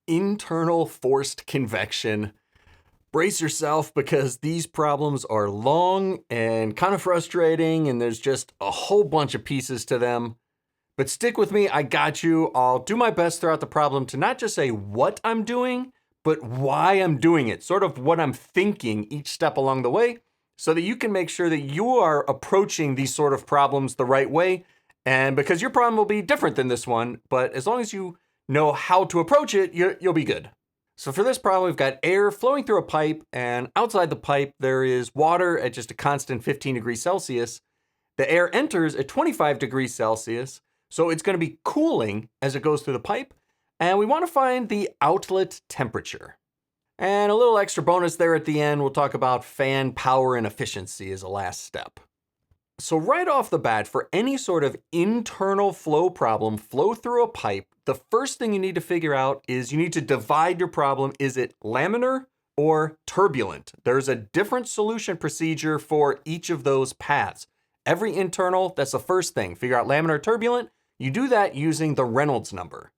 internal forced convection. Brace yourself because these problems are long and kind of frustrating, and there's just a whole bunch of pieces to them. But stick with me, I got you. I'll do my best throughout the problem to not just say what I'm doing, but why I'm doing it, sort of what I'm thinking each step along the way, so that you can make sure that you are approaching these sort of problems the right way. And because your problem will be different than this one, but as long as you know how to approach it, you'll be good. So for this problem, we've got air flowing through a pipe, and outside the pipe, there is water at just a constant 15 degrees Celsius. The air enters at 25 degrees Celsius, so it's going to be cooling as it goes through the pipe, and we want to find the outlet temperature. And a little extra bonus there at the end, we'll talk about fan power and efficiency as a last step. So right off the bat, for any sort of internal flow problem, flow through a pipe, the first thing you need to figure out is you need to divide your problem. Is it laminar or turbulent? There's a different solution procedure for each of those paths. Every internal, that's the first thing. Figure out laminar or turbulent. You do that using the Reynolds number.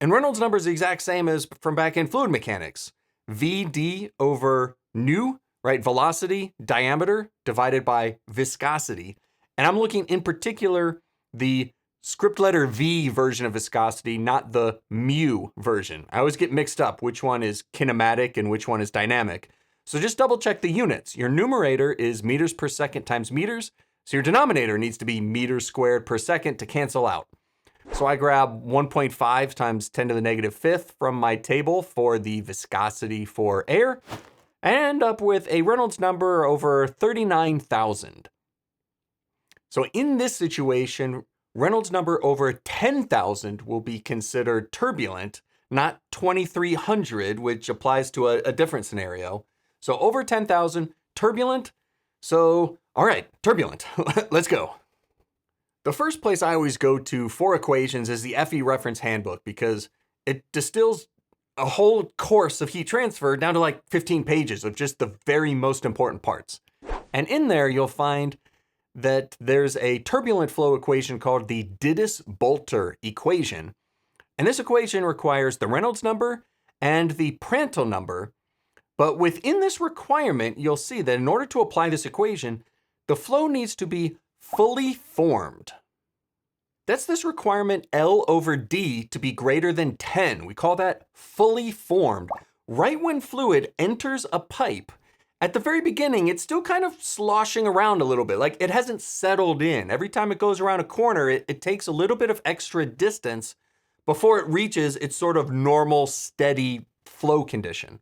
And Reynolds number is the exact same as from back in fluid mechanics. VD over nu, right? Velocity, diameter, divided by viscosity. And I'm looking in particular the script letter V version of viscosity, not the mu version. I always get mixed up which one is kinematic and which one is dynamic. So just double check the units. Your numerator is meters per second times meters. So your denominator needs to be meters squared per second to cancel out. So I grab 1.5 times 10 to the negative fifth from my table for the viscosity for air, and end up with a Reynolds number over 39,000. So in this situation, Reynolds number over 10,000 will be considered turbulent, not 2,300, which applies to a different scenario. So over 10,000, turbulent. So, all right, turbulent. Let's go. The first place I always go to for equations is the FE reference handbook because it distills a whole course of heat transfer down to like 15 pages of just the very most important parts. And in there, you'll find that there's a turbulent flow equation called the Dittus-Boelter equation. And this equation requires the Reynolds number and the Prandtl number. But within this requirement, you'll see that in order to apply this equation, the flow needs to be fully formed. That's this requirement L over D to be greater than 10. We call that fully formed. Right when fluid enters a pipe, at the very beginning, it's still kind of sloshing around a little bit, like it hasn't settled in. Every time it goes around a corner, it takes a little bit of extra distance before it reaches its sort of normal, steady flow condition.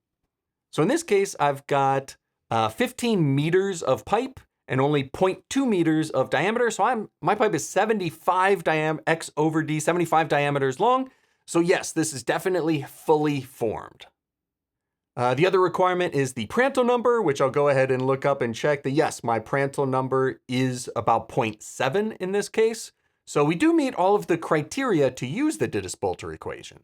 So in this case, I've got 15 meters of pipe and only 0.2 meters of diameter. So my pipe is 75 X over D, 75 diameters long. So yes, this is definitely fully formed. The other requirement is the Prandtl number, which I'll go ahead and look up and check that yes, my Prandtl number is about 0.7 in this case. So we do meet all of the criteria to use the Dittus-Boelter equation.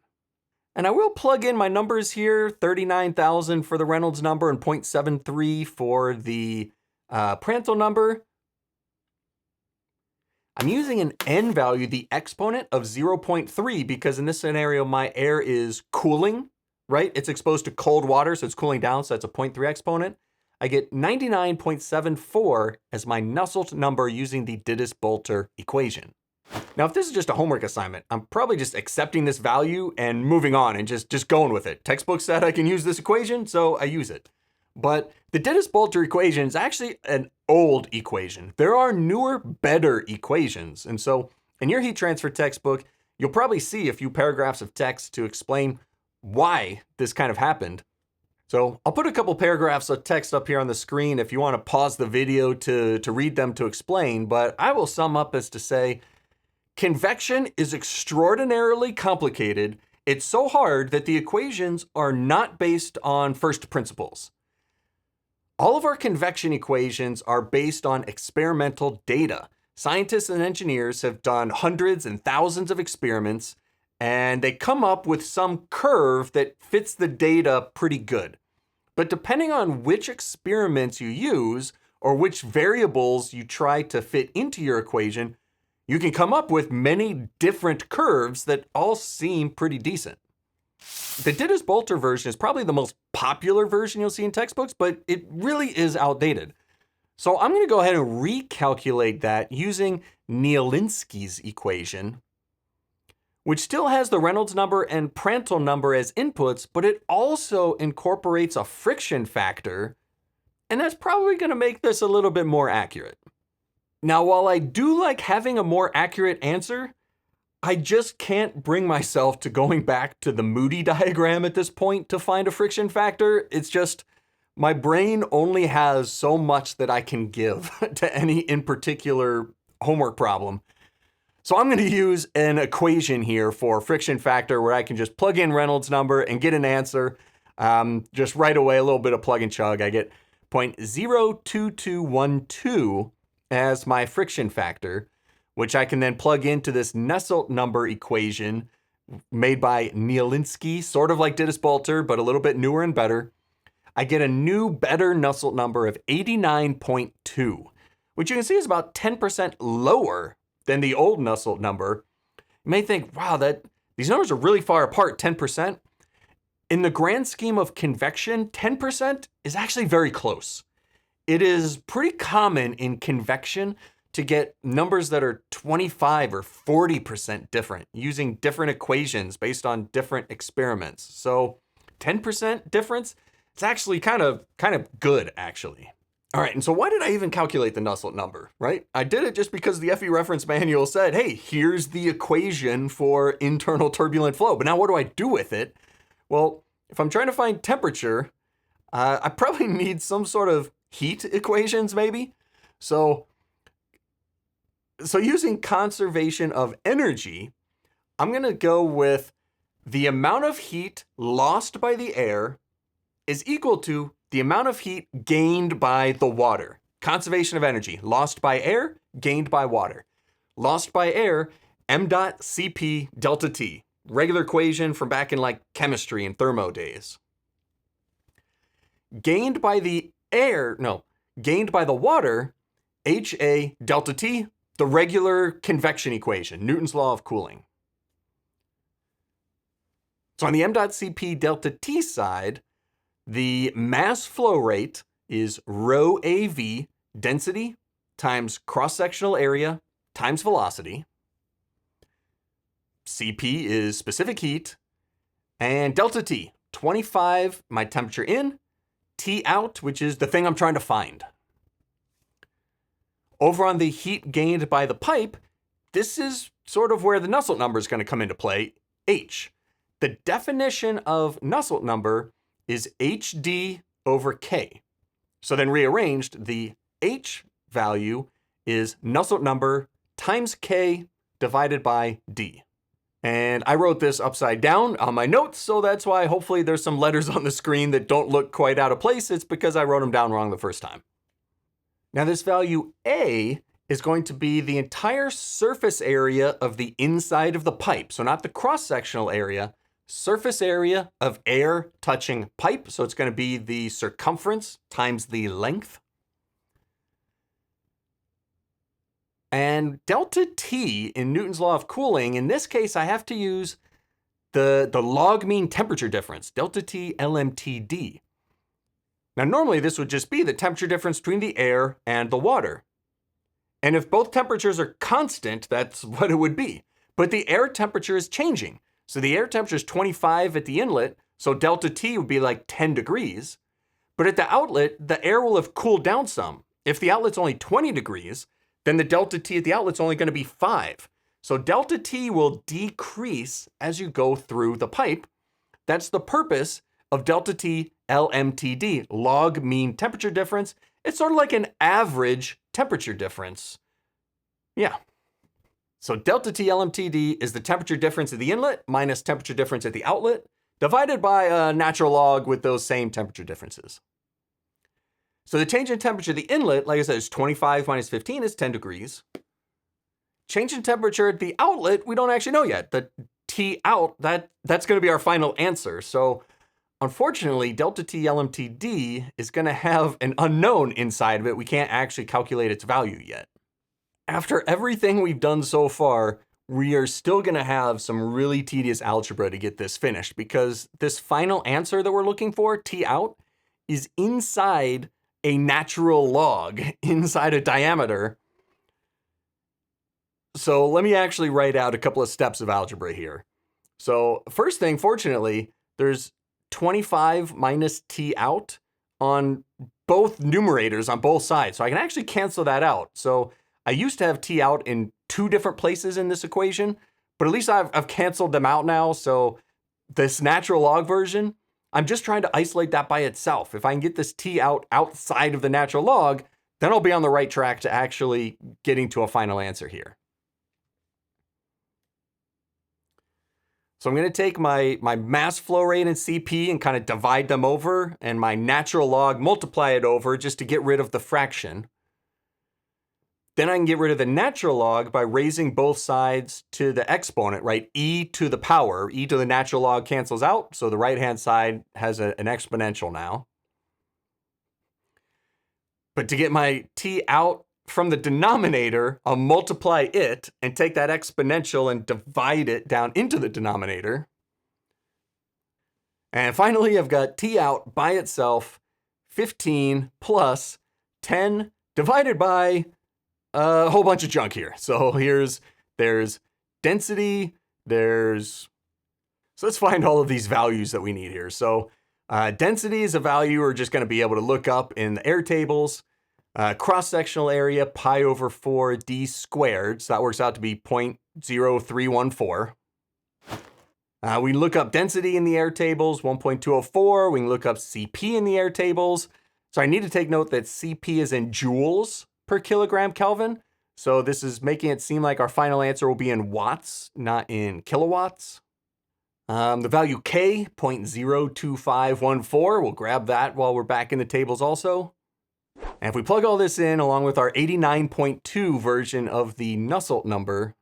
And I will plug in my numbers here, 39,000 for the Reynolds number and 0.73 for the Prandtl number. I'm using an n value, the exponent of 0.3, because in this scenario, my air is cooling, right? It's exposed to cold water, so it's cooling down, so that's a 0.3 exponent. I get 99.74 as my Nusselt number using the Dittus-Boelter equation. Now, if this is just a homework assignment, I'm probably just accepting this value and moving on and just going with it. Textbook said I can use this equation, so I use it. But the Dittus-Boelter equation is actually an old equation. There are newer, better equations. And so in your heat transfer textbook, you'll probably see a few paragraphs of text to explain why this kind of happened. So I'll put a couple paragraphs of text up here on the screen if you want to pause the video to read them to explain, but I will sum up as to say, convection is extraordinarily complicated. It's so hard that the equations are not based on first principles. All of our convection equations are based on experimental data. Scientists and engineers have done hundreds and thousands of experiments, and they come up with some curve that fits the data pretty good. But depending on which experiments you use or which variables you try to fit into your equation, you can come up with many different curves that all seem pretty decent. The Dittus-Boelter version is probably the most popular version you'll see in textbooks, but it really is outdated. So I'm going to go ahead and recalculate that using Gnielinski's equation, which still has the Reynolds number and Prandtl number as inputs, but it also incorporates a friction factor, and that's probably going to make this a little bit more accurate. Now, while I do like having a more accurate answer, I just can't bring myself to going back to the Moody diagram at this point to find a friction factor. It's just, my brain only has so much that I can give to any in particular homework problem. So I'm going to use an equation here for friction factor where I can just plug in Reynolds number and get an answer. Just right away, a little bit of plug and chug. I get 0.02212 as my friction factor, which I can then plug into this Nusselt number equation made by Gnielinski, sort of like Dittus-Boelter, but a little bit newer and better. I get a new, better Nusselt number of 89.2, which you can see is about 10% lower than the old Nusselt number. You may think, wow, these numbers are really far apart, 10%. In the grand scheme of convection, 10% is actually very close. It is pretty common in convection to get numbers that are 25 or 40% different using different equations based on different experiments. So 10% difference, it's actually kind of good, actually. All right, and so why did I even calculate the Nusselt number, right? I did it just because the FE reference manual said, hey, here's the equation for internal turbulent flow. But now what do I do with it? Well, if I'm trying to find temperature, I probably need some sort of heat equations, maybe. So using conservation of energy, I'm going to go with the amount of heat lost by the air is equal to the amount of heat gained by the water. Conservation of energy, lost by air, gained by water. Lost by air, m dot Cp delta T. Regular equation from back in like chemistry and thermo days. Gained by the water, HA delta T, the regular convection equation, Newton's law of cooling. So on the m dot Cp delta T side, the mass flow rate is rho AV, density, times cross-sectional area, times velocity. Cp is specific heat, and delta T, 25, my temperature in, T out, which is the thing I'm trying to find. Over on the heat gained by the pipe, this is sort of where the Nusselt number is going to come into play, H. The definition of Nusselt number is HD over K. So then rearranged, the H value is Nusselt number times K divided by D. And I wrote this upside down on my notes, so that's why hopefully there's some letters on the screen that don't look quite out of place. It's because I wrote them down wrong the first time. Now this value A is going to be the entire surface area of the inside of the pipe. So not the cross-sectional area, surface area of air touching pipe. So it's going to be the circumference times the length. And delta T in Newton's law of cooling, in this case, I have to use the log mean temperature difference, delta T LMTD. Now, normally this would just be the temperature difference between the air and the water. And if both temperatures are constant, that's what it would be. But the air temperature is changing. So the air temperature is 25 at the inlet, so delta T would be like 10 degrees. But at the outlet, the air will have cooled down some. If the outlet's only 20 degrees, then the delta T at the outlet's only going to be 5. So delta T will decrease as you go through the pipe. That's the purpose of delta T LMTD, log mean temperature difference. It's sort of like an average temperature difference. Yeah. So delta T LMTD is the temperature difference at the inlet minus temperature difference at the outlet, divided by a natural log with those same temperature differences. So the change in temperature at the inlet, like I said, is 25 minus 15 is 10 degrees. Change in temperature at the outlet, we don't actually know yet. The T out, that's going to be our final answer. So unfortunately, delta T LMTD is going to have an unknown inside of it. We can't actually calculate its value yet. after everything we've done so far, we are still going to have some really tedious algebra to get this finished, because this final answer that we're looking for, T out, is inside a natural log, inside a diameter. So let me actually write out a couple of steps of algebra here. So first thing, fortunately, there's 25 minus T out on both numerators on both sides. So I can actually cancel that out. So I used to have T out in two different places in this equation, but at least I've canceled them out now. So this natural log version, I'm just trying to isolate that by itself. If I can get this T out outside of the natural log, then I'll be on the right track to actually getting to a final answer here. So I'm going to take my mass flow rate and CP and kind of divide them over, and my natural log multiply it over just to get rid of the fraction. Then I can get rid of the natural log by raising both sides to the exponent, right? E to the power. E to the natural log cancels out, so the right-hand side has an exponential now. But to get my T out from the denominator, I'll multiply it and take that exponential and divide it down into the denominator. And finally, I've got T out by itself, 15 plus 10 divided by a whole bunch of junk here. So there's density, so let's find all of these values that we need here. So density is a value we're just going to be able to look up in the air tables. Cross-sectional area, pi over 4 d squared. So that works out to be 0.0314. We look up density in the air tables, 1.204. We can look up CP in the air tables. So I need to take note that CP is in joules per kilogram Kelvin. So this is making it seem like our final answer will be in watts, not in kilowatts. The value K, 0.02514. We'll grab that while we're back in the tables also. And if we plug all this in along with our 89.2 version of the Nusselt number,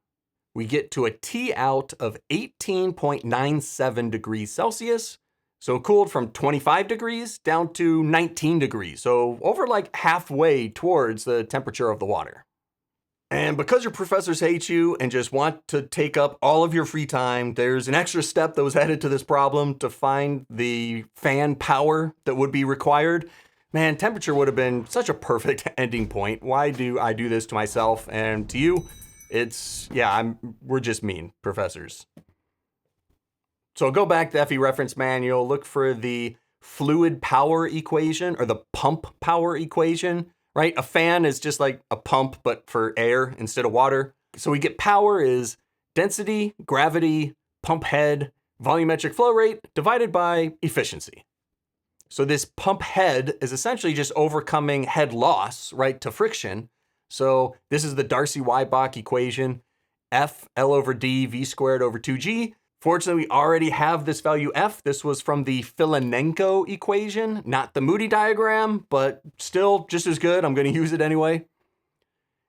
we get to a T out of 18.97 degrees Celsius. So cooled from 25 degrees down to 19 degrees. So over like halfway towards the temperature of the water. And because your professors hate you and just want to take up all of your free time, there's an extra step that was added to this problem to find the fan power that would be required. Man, temperature would have been such a perfect ending point. Why do I do this to myself and to you? We're just mean professors. So go back to the FE reference manual, look for the fluid power equation or the pump power equation, right? A fan is just like a pump, but for air instead of water. So we get power is density, gravity, pump head, volumetric flow rate divided by efficiency. So this pump head is essentially just overcoming head loss, right, to friction. So this is the Darcy-Weisbach equation, F L over D V squared over 2G. Fortunately, we already have this value F. This was from the Filonenko equation, not the Moody diagram, but still just as good. I'm going to use it anyway.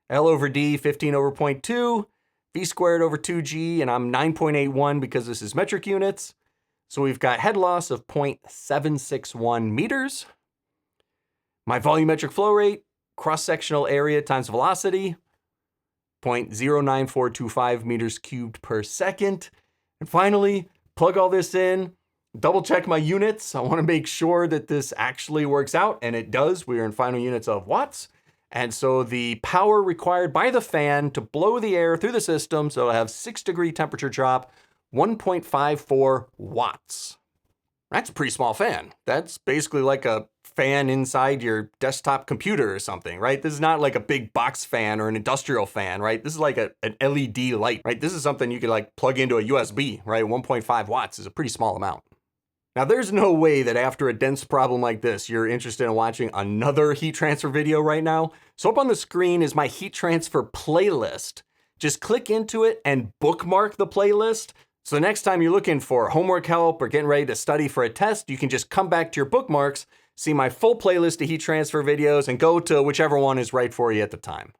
L over D, 15 over 0.2, V squared over 2G, and I'm 9.81 because this is metric units. So we've got head loss of 0.761 meters. My volumetric flow rate, cross-sectional area times velocity, 0.09425 meters cubed per second. And finally, plug all this in, double check my units. I want to make sure that this actually works out, and it does. We are in final units of watts. And so the power required by the fan to blow the air through the system, so it'll have 6-degree temperature drop, 1.54 watts. That's a pretty small fan. That's basically like a fan inside your desktop computer or something, right? This is not like a big box fan or an industrial fan, right? This is like an LED light, right? This is something you could like plug into a USB, right? 1.5 watts is a pretty small amount. Now, there's no way that after a dense problem like this, you're interested in watching another heat transfer video right now. So up on the screen is my heat transfer playlist. Just click into it and bookmark the playlist. So the next time you're looking for homework help or getting ready to study for a test, you can just come back to your bookmarks, see my full playlist of heat transfer videos, and go to whichever one is right for you at the time.